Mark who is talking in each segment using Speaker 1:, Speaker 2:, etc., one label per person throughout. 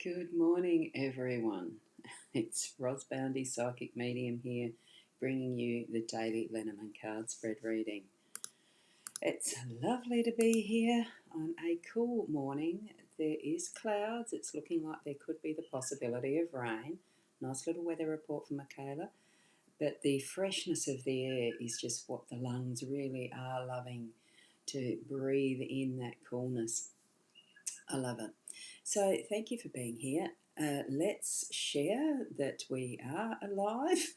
Speaker 1: Good morning, everyone. It's Ros Boundy, Psychic Medium here, bringing you the daily Lenormand card spread reading. It's lovely to be here on a cool morning. There is clouds. It's looking like there could be the possibility of rain. Nice little weather report from Michaela. But the freshness of the air is just what the lungs really are loving, to breathe in that coolness. I love it. So thank you for being here. Let's share that we are alive,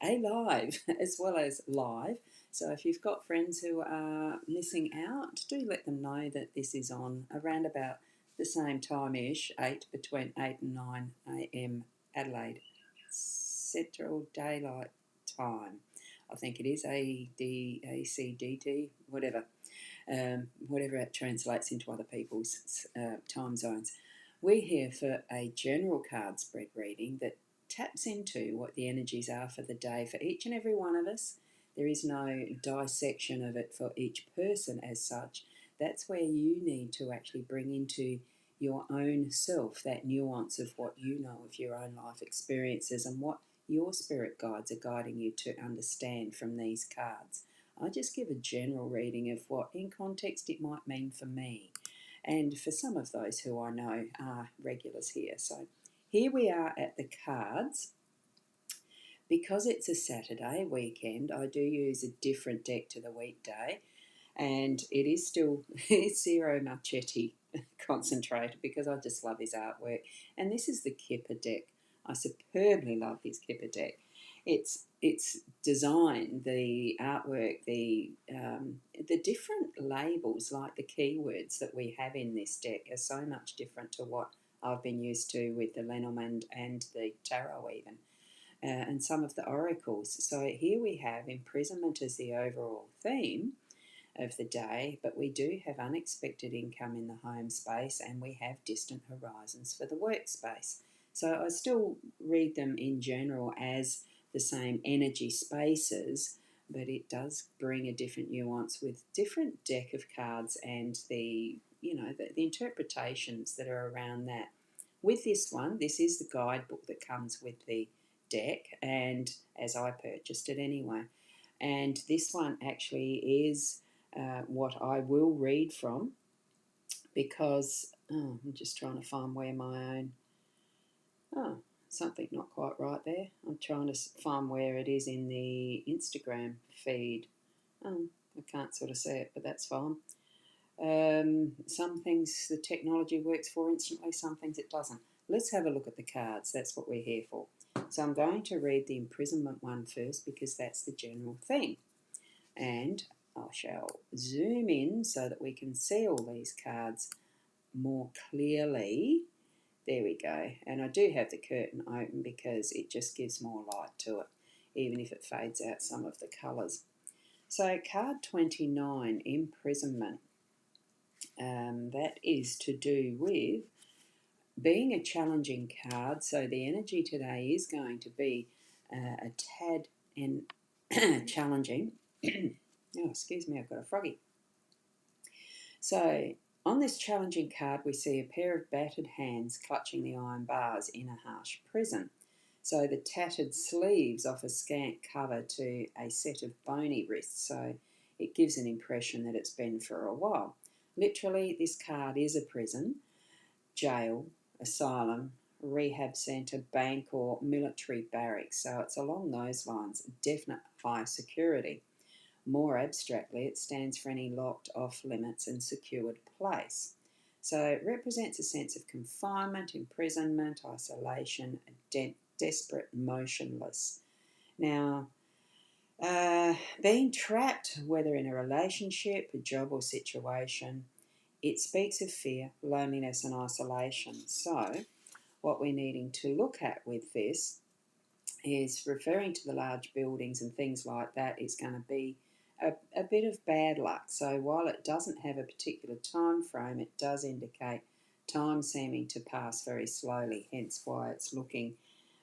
Speaker 1: alive as well as live. So if you've got friends who are missing out, do let them know that this is on around about the same time-ish, between 8 and 9 a.m. Adelaide Central Daylight Time. I think it is ADACDT, whatever it translates into other people's time zones. We're here for a general card spread reading that taps into what the energies are for the day for each and every one of us. There is no dissection of it for each person as such. That's where you need to actually bring into your own self that nuance of what you know of your own life experiences and what your spirit guides are guiding you to understand from these cards. I just give a general reading of what in context it might mean for me and for some of those who I know are regulars here. So here we are at the cards. Because it's a Saturday weekend, I do use a different deck to the weekday, and it is still Zero Marchetti concentrated because I just love his artwork. And this is the Kipper deck. I superbly love his Kipper deck. It's design, the artwork, the different labels, like the keywords that we have in this deck, are so much different to what I've been used to with the Lenormand and the tarot even, and some of the oracles. So here we have imprisonment as the overall theme of the day, but we do have unexpected income in the home space and we have distant horizons for the workspace. So I still read them in general as the same energy spaces, but it does bring a different nuance with different deck of cards and the interpretations that are around that. With this one, this is the guidebook that comes with the deck, and as I purchased it anyway. And this one actually is what I will read from, because I'm just trying to find where my own something not quite right there. I'm trying to find where it is in the Instagram feed. I can't sort of see it, but that's fine. Some things the technology works for instantly, some things it doesn't. Let's have a look at the cards. That's what we're here for. So I'm going to read the imprisonment one first because that's the general theme. And I shall zoom in so that we can see all these cards more clearly. There we go. And I do have the curtain open because it just gives more light to it, even if it fades out some of the colours. So card 29, imprisonment. That is to do with being a challenging card. So the energy today is going to be a tad and challenging. Oh, excuse me, I've got a froggy. So on this challenging card, we see a pair of battered hands clutching the iron bars in a harsh prison. So the tattered sleeves offer scant cover to a set of bony wrists, so it gives an impression that it's been for a while. Literally, this card is a prison, jail, asylum, rehab centre, bank or military barracks. So it's along those lines, definite high security. More abstractly, it stands for any locked off limits and secured place. So it represents a sense of confinement, imprisonment, isolation, desperate, motionless. Now, being trapped, whether in a relationship, a job or situation, it speaks of fear, loneliness and isolation. So what we're needing to look at with this is referring to the large buildings and things like that is going to be a bit of bad luck. So while it doesn't have a particular time frame, it does indicate time seeming to pass very slowly, hence why it's looking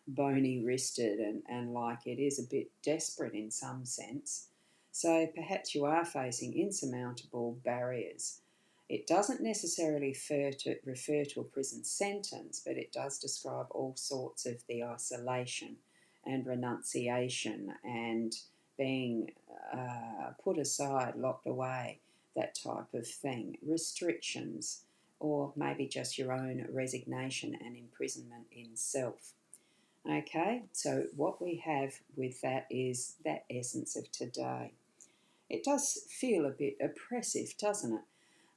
Speaker 1: bony wristed and like it is a bit desperate in some sense. So perhaps you are facing insurmountable barriers. It doesn't necessarily refer to a prison sentence, but it does describe all sorts of the isolation and renunciation and being put aside, locked away, that type of thing. Restrictions, or maybe just your own resignation and imprisonment in self. Okay, so what we have with that is that essence of today. It does feel a bit oppressive, doesn't it?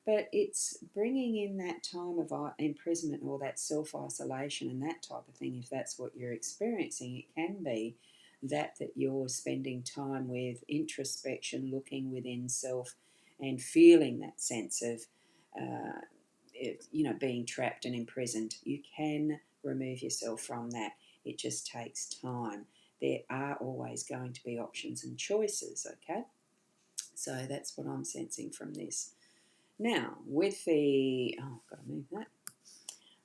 Speaker 1: But it's bringing in that time of imprisonment or that self-isolation and that type of thing. If that's what you're experiencing, it can be that you're spending time with introspection, looking within self, and feeling that sense of uh, being trapped and imprisoned. You can remove yourself from that. It just takes time. There are always going to be options and choices, okay? So that's what I'm sensing from this. Now, with the, I've got to move that,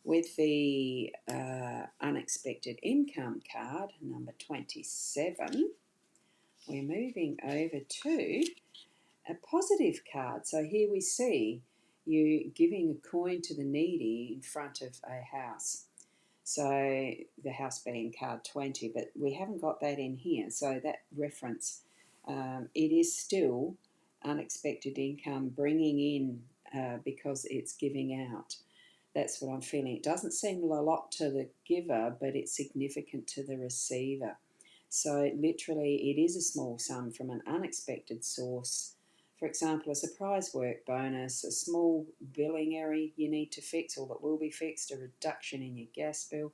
Speaker 1: with the unexpected income card, number 27, we're moving over to a positive card. So here we see you giving a coin to the needy in front of a house. So the house being card 20, but we haven't got that in here. So that reference, it is still unexpected income bringing in because it's giving out. That's what I'm feeling. It doesn't seem a lot to the giver, but it's significant to the receiver. So literally, it is a small sum from an unexpected source. For example, a surprise work bonus, a small billing area you need to fix or that will be fixed, a reduction in your gas bill,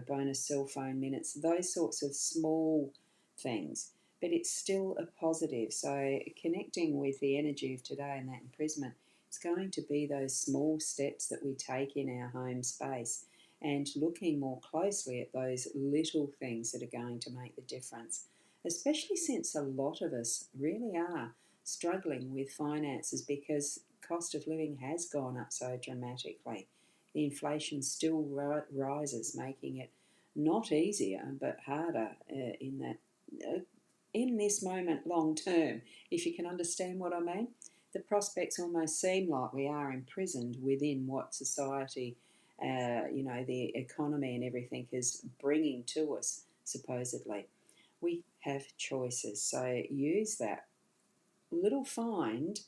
Speaker 1: bonus cell phone minutes, those sorts of small things. But it's still a positive. So connecting with the energy of today and that imprisonment, it's going to be those small steps that we take in our home space and looking more closely at those little things that are going to make the difference, especially since a lot of us really are struggling with finances because cost of living has gone up so dramatically. The inflation still rises, making it not easier but harder in this moment long term, if you can understand what I mean. The prospects almost seem like we are imprisoned within what society, the economy and everything is bringing to us, supposedly. We have choices, so use that little find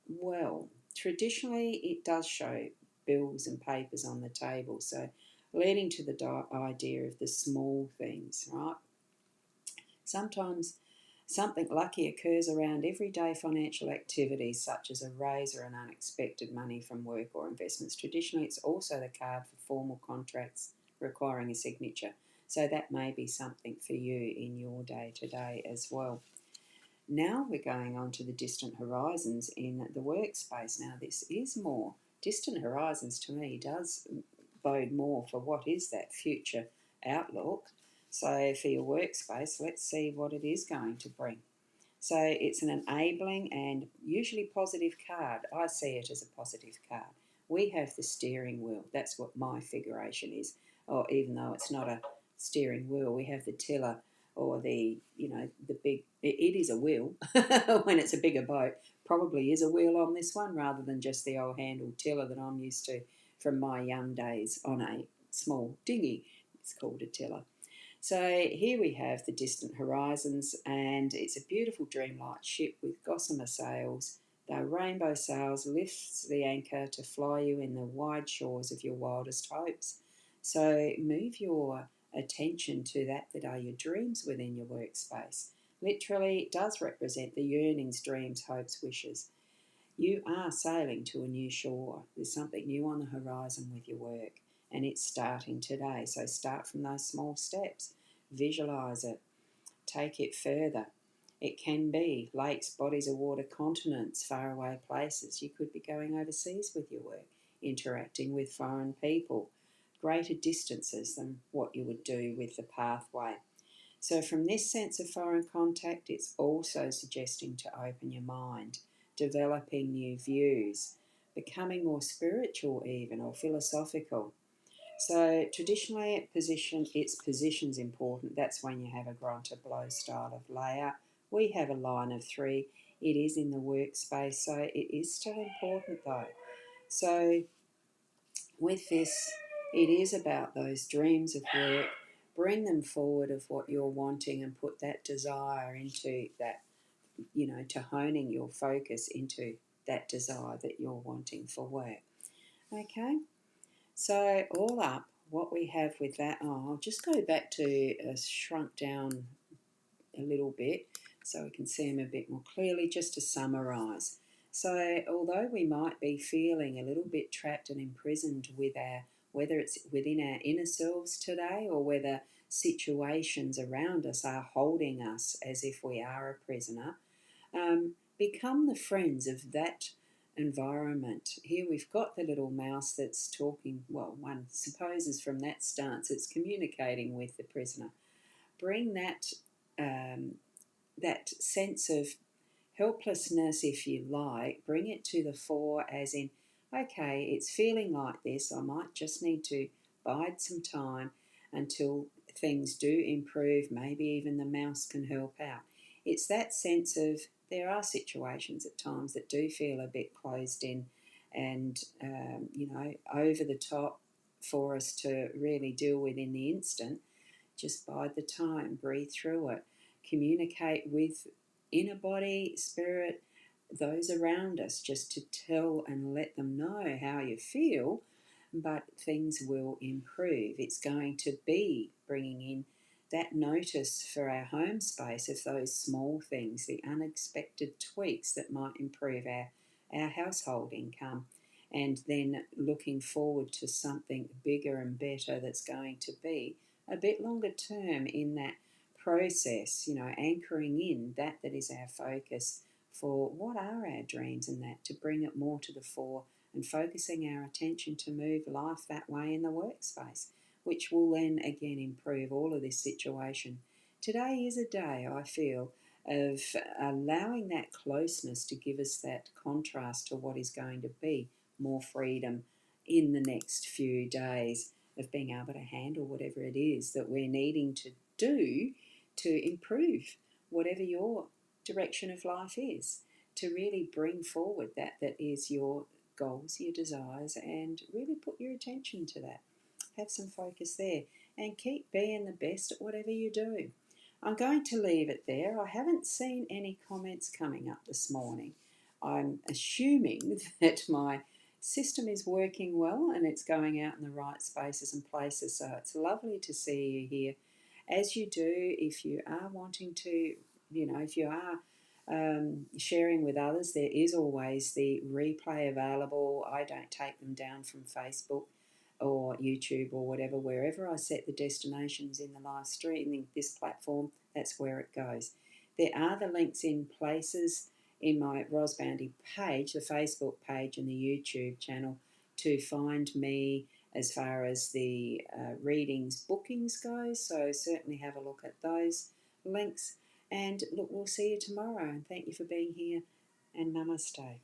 Speaker 1: well. Traditionally, it does show bills and papers on the table, so leading to the idea of the small things, right? Sometimes something lucky occurs around everyday financial activities, such as a raise or an unexpected money from work or investments. Traditionally, it's also the card for formal contracts requiring a signature. So that may be something for you in your day to day as well. Now we're going on to the distant horizons in the workspace. Now, this is more. Distant horizons to me does bode more for what is that future outlook. So, for your workspace, let's see what it is going to bring. So, it's an enabling and usually positive card. I see it as a positive card. We have the steering wheel. That's what my figuration is. Or even though it's not a steering wheel, we have the tiller or the big, it is a wheel when it's a bigger boat. Probably is a wheel on this one rather than just the old handled tiller that I'm used to from my young days on a small dinghy. It's called a tiller. So here we have the distant horizons, and it's a beautiful dreamlight ship with gossamer sails. The rainbow sails lifts the anchor to fly you in the wide shores of your wildest hopes. So move your attention to that are your dreams within your workspace. Literally, it does represent the yearnings, dreams, hopes, wishes. You are sailing to a new shore. There's something new on the horizon with your work, and it's starting today. So start from those small steps. Visualize it. Take it further. It can be lakes, bodies of water, continents, faraway places. You could be going overseas with your work, interacting with foreign people, greater distances than what you would do with the pathway. So from this sense of foreign contact, it's also suggesting to open your mind, developing new views, becoming more spiritual even, or philosophical. So traditionally, its position's important. That's when you have a grunter blow style of layout. We have a line of 3. It is in the workspace, so it is still important though. So with this, it is about those dreams of work. Bring them forward of what you're wanting and put that desire into that, to honing your focus into that desire that you're wanting for work. Okay, so all up, what we have with that, I'll just go back to shrunk down a little bit so we can see them a bit more clearly, just to summarise. So although we might be feeling a little bit trapped and imprisoned with whether it's within our inner selves today or whether situations around us are holding us as if we are a prisoner, become the friends of that environment. Here we've got the little mouse that's talking, well, one supposes from that stance it's communicating with the prisoner. Bring um, that sense of helplessness, if you like, bring it to the fore, as in, okay, it's feeling like this. I might just need to bide some time until things do improve. Maybe even the mouse can help out. It's that sense of there are situations at times that do feel a bit closed in and, over the top for us to really deal with in the instant. Just bide the time, breathe through it, communicate with inner body, spirit, those around us, just to tell and let them know how you feel, but things will improve. It's going to be bringing in that notice for our home space of those small things, the unexpected tweaks that might improve our household income, and then looking forward to something bigger and better that's going to be a bit longer term in that process, anchoring in that is our focus for what are our dreams, and that to bring it more to the fore and focusing our attention to move life that way in the workspace, which will then again improve all of this situation. Today is a day, I feel, of allowing that closeness to give us that contrast to what is going to be more freedom in the next few days, of being able to handle whatever it is that we're needing to do to improve whatever your direction of life is, to really bring forward that is your goals, your desires, and really put your attention to that. Have some focus there and keep being the best at whatever you do. I'm going to leave it there. I haven't seen any comments coming up this morning. I'm assuming that my system is working well and it's going out in the right spaces and places. So it's lovely to see you here. As you do, if you are wanting to, if you are sharing with others, there is always the replay available. I don't take them down from Facebook or YouTube or whatever. Wherever I set the destinations in the live streaming, this platform, that's where it goes. There are the links in places in my Ros Bounty page, the Facebook page and the YouTube channel, to find me as far as the readings bookings go. So certainly have a look at those links. And look, we'll see you tomorrow. And thank you for being here. And namaste.